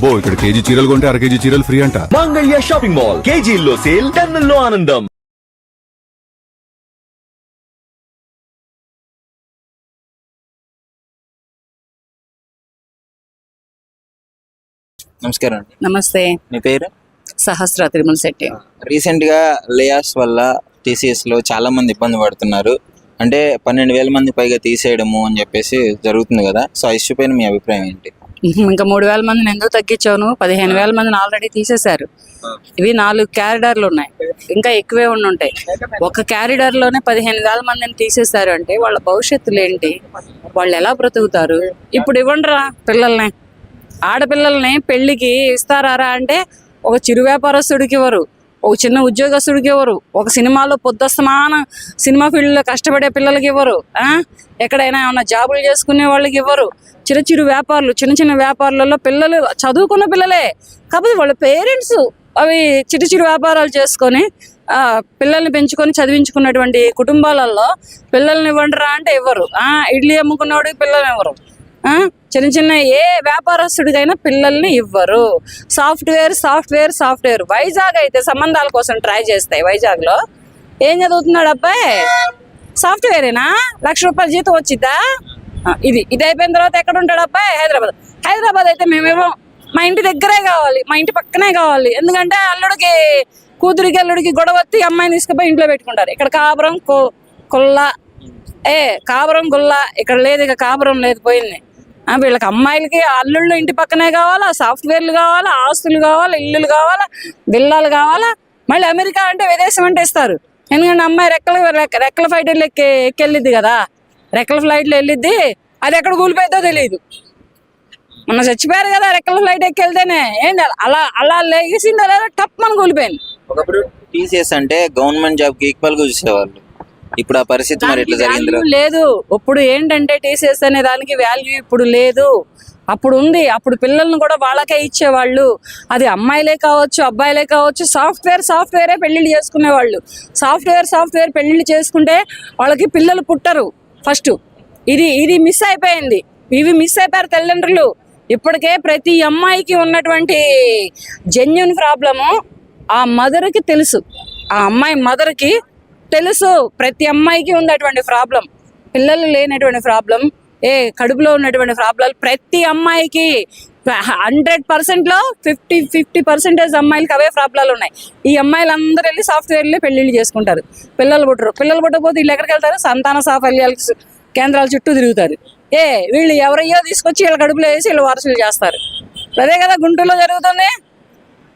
అబ్బో ఇక్కడ కేజీ చీరలు కొంటే అర కేజీ చీరలు ఫ్రీ అంట. మంగళ్య షాపింగ్ మాల్, కేజీల్లో సేల్, టన్నుల్లో ఆనందం. నమస్కారం అండి. నమస్తే. మీ పేరు? సహస్ర తిరుమల శెట్టి. రీసెంట్ గా లేఆఫ్స్ వల్ల టీసీఎస్ లో చాలా మంది ఇబ్బంది పడుతున్నారు. అంటే 12,000 మంది పైగా తీసేయడము అని చెప్పేసి జరుగుతుంది కదా. సో ఆ ఇష్యూ పైన మీ అభిప్రాయం ఏంటి? ఇంకా 3,000 మందిని ఎందుకు తగ్గించాను? 15,000 మందిని ఆల్రెడీ తీసేశారు. ఇవి 4 క్యారిడార్లు ఉన్నాయి, ఇంకా ఎక్కువే ఉంటాయి. ఒక క్యారిడార్ లోనే 15,000 మందిని తీసేశారు అంటే వాళ్ళ భవిష్యత్తులు ఏంటి? వాళ్ళు ఎలా బ్రతుకుతారు? ఇప్పుడు ఇవ్వండిరా పిల్లల్ని, ఆడపిల్లల్ని పెళ్లికి ఇస్తారా అంటే ఒక చిరు వ్యాపారస్తుడికి ఇవ్వరు, ఒక చిన్న ఉద్యోగస్తుడికి ఇవ్వరు, ఒక సినిమాలో పొద్దుస్తమానం సినిమా ఫీల్డ్లో కష్టపడే పిల్లలకి ఇవ్వరు, ఎక్కడైనా ఏమన్నా జాబులు చేసుకునే వాళ్ళకి ఇవ్వరు. చిన్న వ్యాపారులు, చిన్న వ్యాపారులలో పిల్లలు చదువుకున్న పిల్లలే, కాకపోతే వాళ్ళ పేరెంట్స్ అవి చిరు వ్యాపారాలు చేసుకొని పిల్లల్ని పెంచుకొని చదివించుకున్నటువంటి కుటుంబాలలో పిల్లల్ని ఇవ్వండిరా అంటే ఇవ్వరు. ఇడ్లీ అమ్ముకున్నవాడికి పిల్లల్ని ఇవ్వరు. చిన్న ఏ వ్యాపారస్తుడికైనా పిల్లల్ని ఇవ్వరు. సాఫ్ట్వేర్ వైజాగ్ అయితే సంబంధాల కోసం ట్రై చేస్తాయి. వైజాగ్ లో ఏం చదువుతున్నాడు అబ్బాయి? సాఫ్ట్వేరేనా? 1,00,000 రూపాయలు జీతం వచ్చిద్దా? ఇది అయిపోయిన తర్వాత ఎక్కడ ఉంటాడు అబ్బాయి? హైదరాబాద్ అయితే మేమేమో మా ఇంటి దగ్గరే కావాలి, మా ఇంటి పక్కనే కావాలి. ఎందుకంటే కూతురికి అల్లుడికి గొడవత్తి అమ్మాయిని తీసుకుపోయి ఇంట్లో పెట్టుకుంటారు. ఇక్కడ కాపురం కాపురం గుల్ల ఇక్కడ లేదు, ఇక కాపురం లేదు, పోయింది. వీళ్ళకి అమ్మాయిలకి అల్లుళ్ళు ఇంటి పక్కనే కావాలా, సాఫ్ట్వేర్లు కావాలా, ఆస్తులు కావాలా, ఇల్లులు కావాలా, బిల్లాలు కావాలా. మళ్ళీ అమెరికా అంటే విదేశం అంటే ఇస్తారు. ఎందుకంటే అమ్మాయి రెక్కల ఫ్లైట్లు ఎక్కెళ్ళిద్ది కదా, రెక్కల ఫ్లైట్లు వెళ్ళిద్ది. అది ఎక్కడ కూలిపోయిద్దో తెలియదు. మొన్న చచ్చిపోయారు కదా రెక్కల ఫ్లైట్ ఎక్కెళ్తేనే. ఏంటి అలా లేచిందో లేదా టప్ మన కూలిపోయింది. ఒకప్పుడు టీసీఎస్ అంటే గవర్నమెంట్ జాబ్ కి ఈక్వల్ గా చూసేవాళ్ళు. ఇప్పుడు ఆ పరిస్థితి మరి ఎట్లా జరిగింది? లేదు. ఇప్పుడు ఏంటంటే టీసీఎస్ అనే దానికి వాల్యూ ఇప్పుడు లేదు, అప్పుడు ఉంది. అప్పుడు పిల్లల్ని కూడా వాళ్ళకే ఇచ్చేవాళ్ళు. అది అమ్మాయిలే కావచ్చు, అబ్బాయిలే కావచ్చు. సాఫ్ట్వేరే పెళ్లిళ్ళు చేసుకునేవాళ్ళు. సాఫ్ట్వేర్ పెళ్లిళ్ళు చేసుకుంటే వాళ్ళకి పిల్లలు పుట్టరు ఫస్ట్. ఇది మిస్ అయిపోయింది. ఇవి మిస్ అయిపోయారు తల్లిదండ్రులు. ఇప్పటికే ప్రతి అమ్మాయికి ఉన్నటువంటి జెన్యూన్ ప్రాబ్లము ఆ మదర్కి తెలుసు, ఆ అమ్మాయి మదర్కి తెలుసు. ప్రతి అమ్మాయికి ఉన్నటువంటి ప్రాబ్లం, పిల్లలు లేనటువంటి ప్రాబ్లం, కడుపులో ఉన్నటువంటి ప్రాబ్లం ప్రతి అమ్మాయికి 100%లో 50% అమ్మాయిలకి అవే ప్రాబ్లాలు ఉన్నాయి. ఈ అమ్మాయిలు అందరూ వెళ్ళి సాఫ్ట్వేర్లో పెళ్లిళ్ళు చేసుకుంటారు, పిల్లలు పుట్టకపోతే వీళ్ళు ఎక్కడికి వెళ్తారు? సంతాన సాఫల్యాల కేంద్రాల చుట్టూ తిరుగుతారు. వీళ్ళు ఎవరయ్యో తీసుకొచ్చి వీళ్ళ కడుపులో వేసి వీళ్ళు వారసులు చేస్తారు. అదే కదా గుంటూరులో జరుగుతుంది.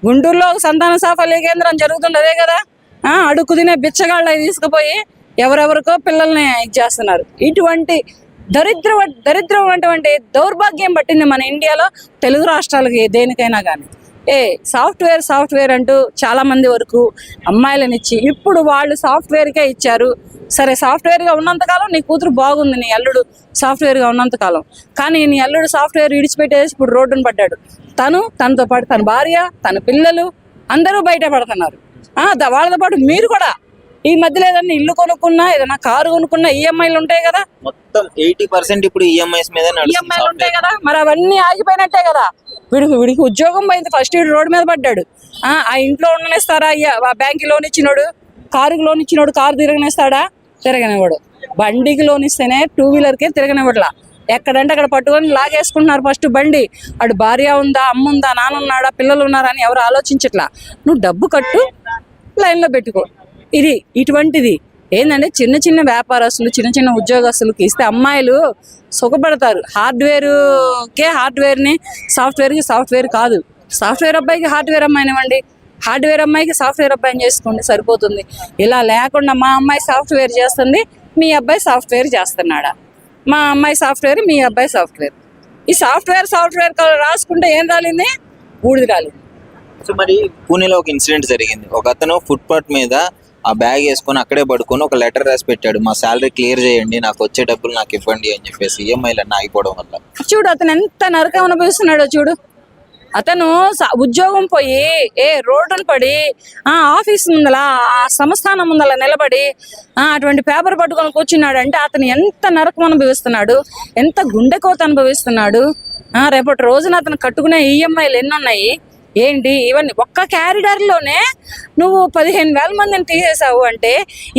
గుంటూరులో ఒక సంతాన సాఫల్య కేంద్రం జరుగుతుంది. అదే కదా అడుక్కు తినే బిచ్చగాళ్ళు తీసుకుపోయి ఎవరెవరికో పిల్లల్ని ఇచ్చేస్తున్నారు. ఇటువంటి దరిద్రమైనటువంటి దౌర్భాగ్యం పట్టింది మన ఇండియాలో, తెలుగు రాష్ట్రాలకి దేనికైనా కానీ. సాఫ్ట్వేర్ అంటూ చాలా మంది వరకు అమ్మాయిలను ఇచ్చి ఇప్పుడు వాళ్ళు సాఫ్ట్వేర్కే ఇచ్చారు. సరే, సాఫ్ట్వేర్గా ఉన్నంతకాలం నీ కూతురు బాగుంది, నీ అల్లుడు సాఫ్ట్వేర్గా ఉన్నంతకాలం. కానీ నీ అల్లుడు సాఫ్ట్వేర్ విడిచిపెట్టేసి ఇప్పుడు రోడ్డును పడ్డాడు. తనతో పాటు తన భార్య, తన పిల్లలు అందరూ బయట పడుతున్నారు. వాళ్ళతో పాటు మీరు కూడా ఈ మధ్యలో ఏదన్నా ఇల్లు కొనుక్కున్నా, ఏదైనా కారు కొనుక్కున్నా ఈఎంఐలు ఉంటాయి కదా. మొత్తం 80% ఇప్పుడు ఈఎంఐస్ మీద ఈఎంఐలు ఉంటాయి కదా. మరి అవన్నీ ఆగిపోయినట్టే కదా. వీడికి ఉద్యోగం పోయింది, ఫస్ట్ వీడు రోడ్డు మీద పడ్డాడు. ఆ ఇంట్లో ఉండనిస్తారా? బ్యాంక్ లోన్ ఇచ్చినోడు, కారుకి లోన్ ఇచ్చినోడు కారు తిరగనిస్తాడా? తిరగనివ్వడు. బండికి లోన్ ఇస్తేనే 2 వీలర్కే తిరగనివ్వట్లా. ఎక్కడంటే అక్కడ పట్టుకొని లాగేసుకుంటున్నారు ఫస్ట్ బండి. అటు భార్య ఉందా, అమ్మ ఉందా, నాన్న ఉన్నాడా, పిల్లలు ఉన్నారా అని ఎవరు ఆలోచించట్లా. నువ్వు డబ్బు కట్టు, లైన్లో పెట్టుకో. ఇటువంటిది ఏంటంటే చిన్న వ్యాపారస్తులు, చిన్న ఉద్యోగస్తులకి ఇస్తే అమ్మాయిలు సుఖపడతారు. హార్డ్వేర్ని సాఫ్ట్వేర్ కాదు. సాఫ్ట్వేర్ అబ్బాయికి హార్డ్వేర్ అమ్మాయిని ఇవ్వండి, హార్డ్వేర్ అమ్మాయికి సాఫ్ట్వేర్ అబ్బాయిని చేసుకోండి, సరిపోతుంది. ఇలా లేకుండా మా అమ్మాయి సాఫ్ట్వేర్ చేస్తుంది, మీ అబ్బాయి సాఫ్ట్వేర్ చేస్తున్నాడా? మా అమ్మాయి సాఫ్ట్వేర్, మీ అబ్బాయి సాఫ్ట్వేర్. ఈ సాఫ్ట్వేర్ రాసుకుంటే ఏం రాలింది? బూడిది రాలింది. సో మరి పూణేలో ఒక ఇన్సిడెంట్ జరిగింది. ఒక అతను ఫుట్పాత్ మీద ఆ బ్యాగ్ వేసుకొని అక్కడే పడుకొని ఒక లెటర్ రాసి పెట్టాడు, మా శాలరీ క్లియర్ చేయండి, నాకు వచ్చే డబ్బులు నాకు ఇవ్వండి అని చెప్పేసి. ఈఎంఐలు అన్నీ ఆగిపోవడం వల్ల చూడు అతను ఎంత నరకం అనుభవిస్తున్నాడో చూడు. అతను ఉద్యోగం పోయి రోడ్డును పడి ఆఫీస్ ముందల, ఆ సంస్థానం ముందల నిలబడి అటువంటి పేపర్ పట్టుకొని కూర్చున్నాడు అంటే అతను ఎంత నరకం అనుభవిస్తున్నాడు, ఎంత గుండెకోత అనుభవిస్తున్నాడు. రేపటి రోజున అతను కట్టుకునే ఈఎంఐలు ఎన్ని ఉన్నాయి ఏంటి, ఇవన్నీ ఒక్క క్యారిడార్లోనే నువ్వు 15,000 మందిని తీసేసావు అంటే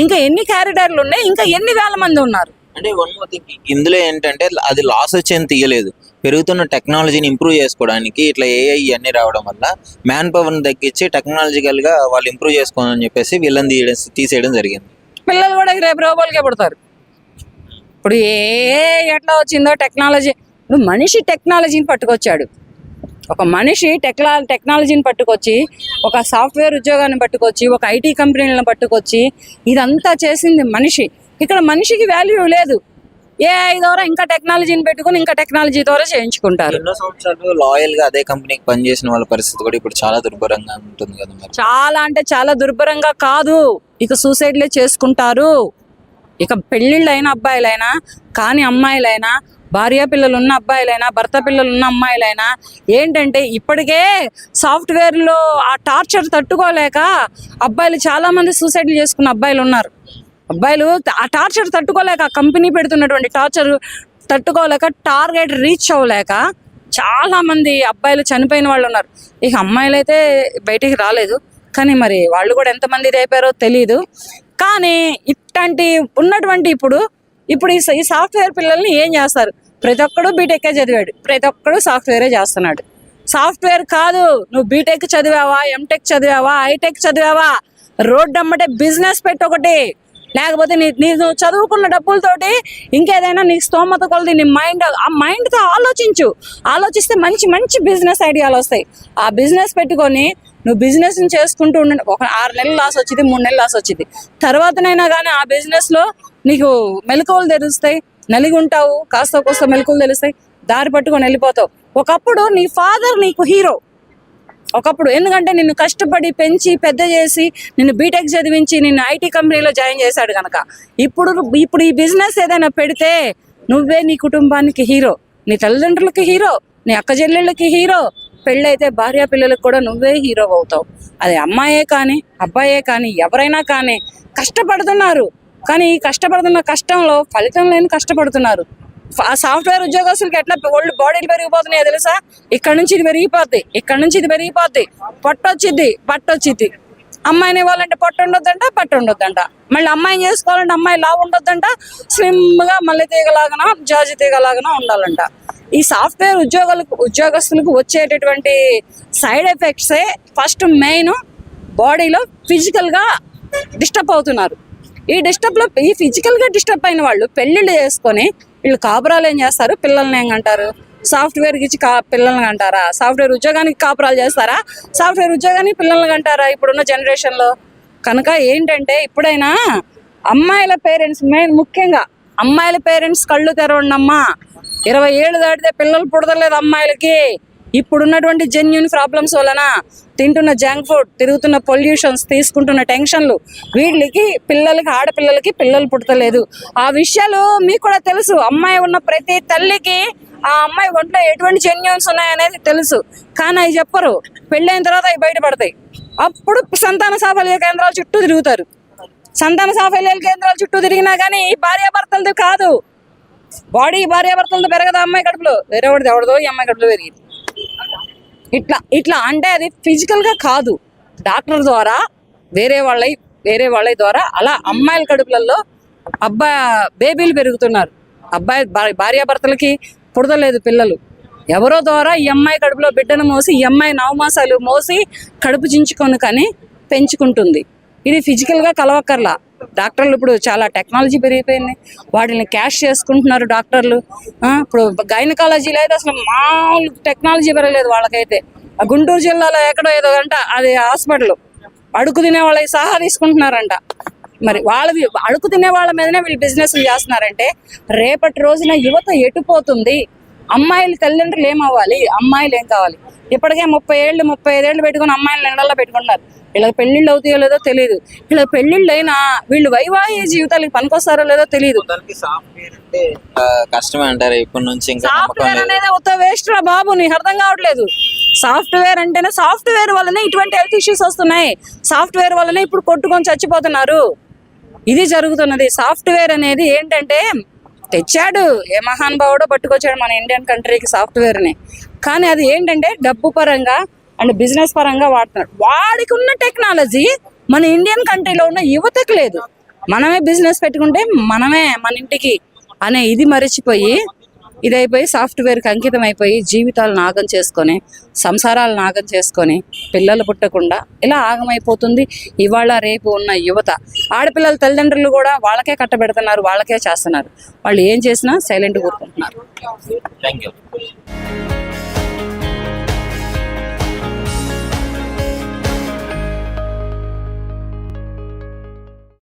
ఇంకా ఎన్ని క్యారిడార్లు ఉన్నాయి, ఇంకా ఎన్ని వేల మంది ఉన్నారు. అంటే వన్ మోర్ థింగ్, ఇందులో ఏంటంటే అది లాస్ వచ్చేది తీయలేదు, పెరుగుతున్న టెక్నాలజీని ఇంప్రూవ్ చేసుకోవడానికి ఇట్లా ఏఐ ఇవన్నీ రావడం వల్ల మ్యాన్ పవర్ని తగ్గించి టెక్నాలజికల్ గా వాళ్ళు ఇంప్రూవ్ చేసుకోవాలని చెప్పేసి వీళ్ళని తీసేయడం జరిగింది. పిల్లలు కూడా రేపు రోబోలకే పుడతారు. ఇప్పుడు ఎట్లా వచ్చిందో టెక్నాలజీ, ఇప్పుడు మనిషి టెక్నాలజీని పట్టుకొచ్చాడు. ఒక మనిషి టెక్నాలజీని పట్టుకొచ్చి, ఒక సాఫ్ట్వేర్ ఉద్యోగాన్ని పట్టుకొచ్చి, ఒక ఐటీ కంపెనీలను పట్టుకొచ్చి ఇదంతా చేసింది మనిషి. ఇక్కడ మనిషికి వాల్యూ లేదు. ఏఐ ద్వారా ఇంకా టెక్నాలజీని పెట్టుకుని ఇంకా టెక్నాలజీ ద్వారా చేయించుకుంటారు. ఎన్నో సంవత్సరాలు లాయల్ గా అదే కంపెనీకి పనిచేసిన వాళ్ళ పరిస్థితి కూడా ఇప్పుడు చాలా దుర్భరంగా ఉంటుంది కదా మరి. చాలా అంటే చాలా దుర్భరంగా కాదు, ఇక సూసైడ్లే చేసుకుంటారు. ఇక పెళ్ళిళ్ళు అయిన అబ్బాయిలైనా కానీ అమ్మాయిలైనా, భార్య పిల్లలు ఉన్న అబ్బాయిలైనా భర్త పిల్లలు ఉన్న అమ్మాయిలైనా ఏంటంటే ఇప్పటికే సాఫ్ట్వేర్లో ఆ టార్చర్ తట్టుకోలేక అబ్బాయిలు చాలా మంది సూసైడ్లు చేసుకున్న అబ్బాయిలు ఉన్నారు. అబ్బాయిలు ఆ టార్చర్ తట్టుకోలేక, కంపెనీ పెడుతున్నటువంటి టార్చర్ తట్టుకోలేక, టార్గెట్ రీచ్ అవ్వలేక చాలా మంది అబ్బాయిలు చనిపోయిన వాళ్ళు ఉన్నారు. ఇక అమ్మాయిలు అయితే బయటికి రాలేదు, కానీ మరి వాళ్ళు కూడా ఎంతమంది రేపారో తెలీదు. కానీ ఇట్లాంటి ఉన్నటువంటి ఇప్పుడు ఈ సాఫ్ట్వేర్ పిల్లల్ని ఏం చేస్తారు? ప్రతి ఒక్కడు బీటెక్కే చదివాడు, ప్రతి ఒక్కడు సాఫ్ట్వేరే చేస్తున్నాడు. సాఫ్ట్వేర్ కాదు, నువ్వు బీటెక్ చదివావా, ఎంటెక్ చదివావా, ఐటెక్ చదివావా, రోడ్డు అమ్మటే బిజినెస్ పెట్టొకటి, లేకపోతే నువ్వు చదువుకున్న డబ్బులతోటి ఇంకేదైనా నీకు స్తోమత కొలది నీ మైండ్తో ఆలోచిస్తే మంచి మంచి బిజినెస్ ఐడియాలు వస్తాయి. ఆ బిజినెస్ పెట్టుకొని నువ్వు బిజినెస్ చేసుకుంటూ ఉండండి. ఒక 6 నెలలు లాస్ వచ్చింది, 3 నెలలు లాస్ వచ్చింది, తర్వాతనైనా కానీ ఆ బిజినెస్లో నీకు మెలకువలు తెలుస్తాయి, నలిగి ఉంటావు, కాస్త కోస్త మెలకువలు తెలుస్తాయి, దారి పట్టుకొని వెళ్ళిపోతావు. ఒకప్పుడు నీ ఫాదర్ నీకు హీరో, ఒకప్పుడు ఎందుకంటే నిన్ను కష్టపడి పెంచి పెద్ద చేసి నిన్ను బీటెక్ చదివించి నిన్ను ఐటీ కంపెనీలో జాయిన్ చేశాడు కనుక ఇప్పుడు ఈ బిజినెస్ ఏదైనా పెడితే నువ్వే నీ కుటుంబానికి హీరో, నీ తల్లిదండ్రులకి హీరో, నీ అక్క చెల్లెళ్ళకి హీరో, పెళ్ళైతే భార్య పిల్లలకు కూడా నువ్వే హీరో అవుతావు. అది అమ్మాయే కానీ అబ్బాయే కానీ ఎవరైనా కానీ కష్టపడుతున్నారు, కానీ కష్టపడుతున్న కష్టంలో ఫలితం లేని కష్టపడుతున్నారు. ఆ సాఫ్ట్వేర్ ఉద్యోగస్తులకి ఎట్లా ఒళ్ళు బాడీలు పెరిగిపోతున్నాయో తెలుసా? ఇక్కడ నుంచి ఇది పెరిగిపోద్ది, ఇక్కడ నుంచి ఇది పెరిగిపోద్ది, పట్టొచ్చిద్ది. అమ్మాయిని ఇవ్వాలంటే పట్టు ఉండొద్దంట, మళ్ళీ అమ్మాయిని చేసుకోవాలంటే అమ్మాయి లావు ఉండొద్దంట, స్లిమ్గా మల్లె తీగలాగన జాజి తీగలాగన ఉండాలంట. ఈ సాఫ్ట్వేర్ ఉద్యోగస్తులకు వచ్చేటటువంటి సైడ్ ఎఫెక్ట్సే ఫస్ట్ మెయిన్ బాడీలో ఫిజికల్గా డిస్టర్బ్ అవుతున్నారు. ఈ ఫిజికల్గా డిస్టర్బ్ అయిన వాళ్ళు పెళ్ళిళ్ళు చేసుకొని వీళ్ళు కాపురాలు ఏం చేస్తారు? పిల్లల్ని ఏం అంటారు? సాఫ్ట్వేర్కి ఇచ్చి పిల్లల్ని అంటారా? సాఫ్ట్వేర్ ఉద్యోగానికి కాపురాలు చేస్తారా? సాఫ్ట్వేర్ ఉద్యోగానికి పిల్లల్ని అంటారా ఇప్పుడున్న జనరేషన్లో? కనుక ఏంటంటే ఇప్పుడైనా అమ్మాయిల పేరెంట్స్, ముఖ్యంగా అమ్మాయిల పేరెంట్స్ కళ్ళు తెరవండమ్మా. 20 ఏళ్ళు దాటితే పిల్లలు పుడతలేదు అమ్మాయిలకి. ఇప్పుడున్నటువంటి జెన్యూన్ ప్రాబ్లమ్స్ వలన తింటున్న జంక్ ఫుడ్, తిరుగుతున్న పొల్యూషన్స్, తీసుకుంటున్న టెన్షన్లు, వీళ్ళకి ఆడపిల్లలకి పిల్లలు పుడతలేదు. ఆ విషయాలు మీకు కూడా తెలుసు. అమ్మాయి ఉన్న ప్రతి తల్లికి ఆ అమ్మాయి ఒంట్లో ఎటువంటి జెన్యూన్స్ ఉన్నాయనేది తెలుసు, కానీ అవి చెప్పరు. పెళ్ళైన తర్వాత అవి బయటపడతాయి. అప్పుడు సంతాన సాఫల్య కేంద్రాల చుట్టూ తిరుగుతారు. సంతాన సాఫల్య కేంద్రాల చుట్టూ తిరిగినా కానీ భార్యాభర్తలది కాదు, బాడీ భార్యాభర్తలతో పెరగదు అమ్మాయి కడుపులో, వేరేవాడిది ఎవడదో ఈ అమ్మాయి కడుపులో పెరిగింది. ఇట్లా అంటే అది ఫిజికల్గా కాదు, డాక్టర్ ద్వారా వేరే వాళ్ళ ద్వారా అలా అమ్మాయిల కడుపులలో బేబీలు పెరుగుతున్నారు. భార్యాభర్తలకి పుడతలేదు పిల్లలు, ఎవరో ద్వారా ఈ అమ్మాయి కడుపులో బిడ్డను మోసి, ఈ అమ్మాయి 9 మాసాలు మోసి కడుపు చించుకొని కానీ పెంచుకుంటుంది. ఇది ఫిజికల్గా కలవక్కర్లా. డాక్టర్లు ఇప్పుడు చాలా టెక్నాలజీ పెరిగిపోయింది, వాటిని క్యాష్ చేసుకుంటున్నారు డాక్టర్లు. ఇప్పుడు గైనకాలజీలో అయితే అసలు మామూలు టెక్నాలజీ పెరగలేదు వాళ్ళకైతే. ఆ గుంటూరు జిల్లాలో ఎక్కడో ఏదో అంట, అది హాస్పిటల్ అడుగు తినే వాళ్ళకి సహా తీసుకుంటున్నారంట. మరి అడుగు తినే వాళ్ళ మీదనే వీళ్ళు బిజినెస్లు చేస్తున్నారంటే రేపటి రోజున యువత ఎటుపోతుంది? అమ్మాయిలు తల్లిదండ్రులు ఏమవ్వాలి? అమ్మాయిలు ఏం కావాలి? ఇప్పటికే 30 ఏళ్ళు 35 ఏళ్ళు పెట్టుకుని అమ్మాయిలు ఎండల్లో పెట్టుకున్నారు. వీళ్ళకి పెళ్లిళ్ళు అవుతాయో లేదో తెలియదు. వీళ్ళకి పెళ్లిళ్ళు అయినా వీళ్ళు వైవాహిక జీవితాలకు పనికొస్తారో లేదో తెలియదు. కష్టమే అంటారు ఇప్పటి నుంచి. సాఫ్ట్వేర్ అనేది ఉత్త వేస్ట్ రా బాబు, నీకు అర్థం కావట్లేదు. సాఫ్ట్వేర్ అంటేనే సాఫ్ట్వేర్ వల్లనే ఇటువంటి హెల్త్ ఇష్యూస్ వస్తున్నాయి. సాఫ్ట్వేర్ వల్లనే ఇప్పుడు కొట్టుకొని చచ్చిపోతున్నారు. ఇది జరుగుతున్నది. సాఫ్ట్వేర్ అనేది ఏంటంటే తెచ్చాడు, ఏ మహానుభావుడో పట్టుకొచ్చాడు మన ఇండియన్ కంట్రీకి సాఫ్ట్వేర్ని. కానీ అది ఏంటంటే డబ్బు పరంగా అండ్ బిజినెస్ పరంగా వాడుతున్నాడు. వాడికి ఉన్న టెక్నాలజీ మన ఇండియన్ కంట్రీలో ఉన్న యువతకు లేదు. మనమే బిజినెస్ పెట్టుకుంటే మనమే మన ఇంటికి అనే ఇది మరిచిపోయి ఇదైపోయి సాఫ్ట్వేర్కి అంకితం అయిపోయి జీవితాలు నాగం చేసుకొని, సంసారాలు నాగం చేసుకొని, పిల్లలు పుట్టకుండా ఇలా ఆగమైపోతుంది ఇవాళ రేపు ఉన్న యువత. ఆడపిల్లల తల్లిదండ్రులు కూడా వాళ్ళకే కట్టబెడుతున్నారు, వాళ్ళకే చేస్తున్నారు. వాళ్ళు ఏం చేసినా సైలెంట్గా ఊరుకుంటున్నారు. Thank you.